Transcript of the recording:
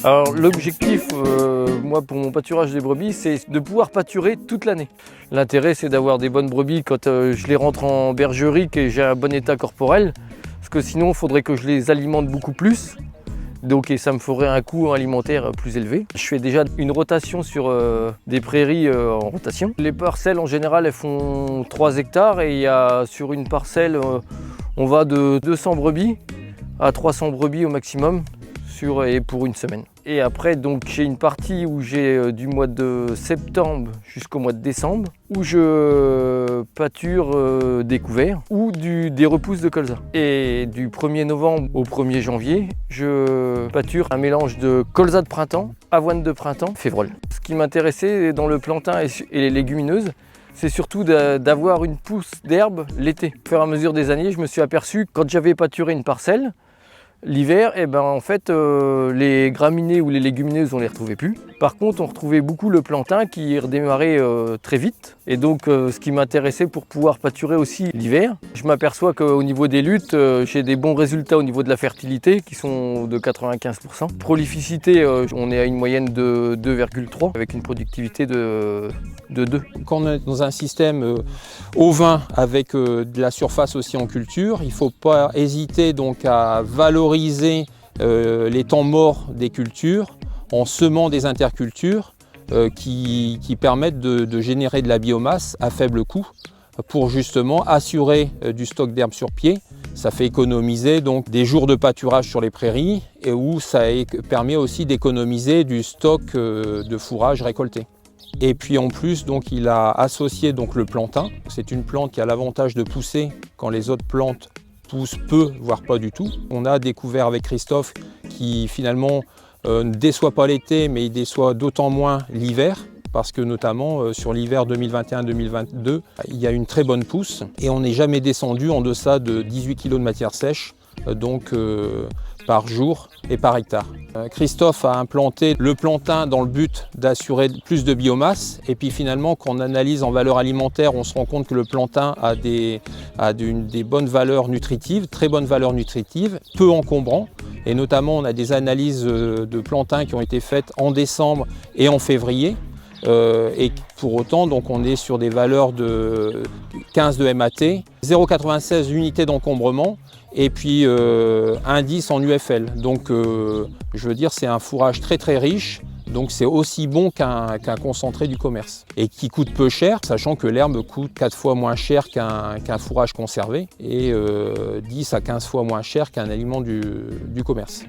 Alors l'objectif, moi pour mon pâturage des brebis, c'est de pouvoir pâturer toute l'année. L'intérêt c'est d'avoir des bonnes brebis quand je les rentre en bergerie et j'ai un bon état corporel. Parce que sinon il faudrait que je les alimente beaucoup plus. Donc et ça me ferait un coût alimentaire plus élevé. Je fais déjà une rotation sur des prairies en rotation. Les parcelles en général elles font 3 hectares et il y a sur une parcelle on va de 200 brebis à 300 brebis au maximum et pour une semaine. Et après donc j'ai une partie où j'ai du mois de septembre jusqu'au mois de décembre où je pâture des couverts ou des repousses de colza. Et du 1er novembre au 1er janvier, je pâture un mélange de colza de printemps, avoine de printemps, févrole. Ce qui m'intéressait dans le plantain et les légumineuses, c'est surtout d'avoir une pousse d'herbe l'été. Au fur et à mesure des années, je me suis aperçu quand j'avais pâturé une parcelle, l'hiver, en fait, les graminées ou les légumineuses, on ne les retrouvait plus. Par contre, on retrouvait beaucoup le plantain qui redémarrait très vite. Et donc, ce qui m'intéressait pour pouvoir pâturer aussi l'hiver, je m'aperçois qu'au niveau des luttes, j'ai des bons résultats au niveau de la fertilité qui sont de 95%. Prolificité, on est à une moyenne de 2,3 avec une productivité de 2. Quand on est dans un système ovin avec de la surface aussi en culture, il ne faut pas hésiter donc à valoriser les temps morts des cultures en semant des intercultures qui permettent de générer de la biomasse à faible coût pour justement assurer du stock d'herbe sur pied. Ça fait économiser donc des jours de pâturage sur les prairies et où ça permet aussi d'économiser du stock de fourrage récolté. Et puis en plus, donc, il a associé donc, le plantain. C'est une plante qui a l'avantage de pousser quand les autres plantes poussent peu, voire pas du tout. On a découvert avec Christophe qui finalement ne déçoit pas l'été, mais il déçoit d'autant moins l'hiver. Parce que notamment sur l'hiver 2021-2022, il y a une très bonne pousse et on n'est jamais descendu en deçà de 18 kg de matière sèche par jour et par hectare. Christophe a implanté le plantain dans le but d'assurer plus de biomasse et puis finalement quand on analyse en valeur alimentaire, on se rend compte que le plantain a des bonnes valeurs nutritives, très bonnes valeurs nutritives, peu encombrants. Et notamment on a des analyses de plantain qui ont été faites en décembre et en février. Et pour autant, donc, on est sur des valeurs de 15 de MAT, 0,96 unités d'encombrement et puis 1,10 en UFL. Donc je veux dire, c'est un fourrage très très riche. Donc c'est aussi bon qu'un concentré du commerce et qui coûte peu cher, sachant que l'herbe coûte 4 fois moins cher qu'un fourrage conservé et 10 à 15 fois moins cher qu'un aliment du commerce.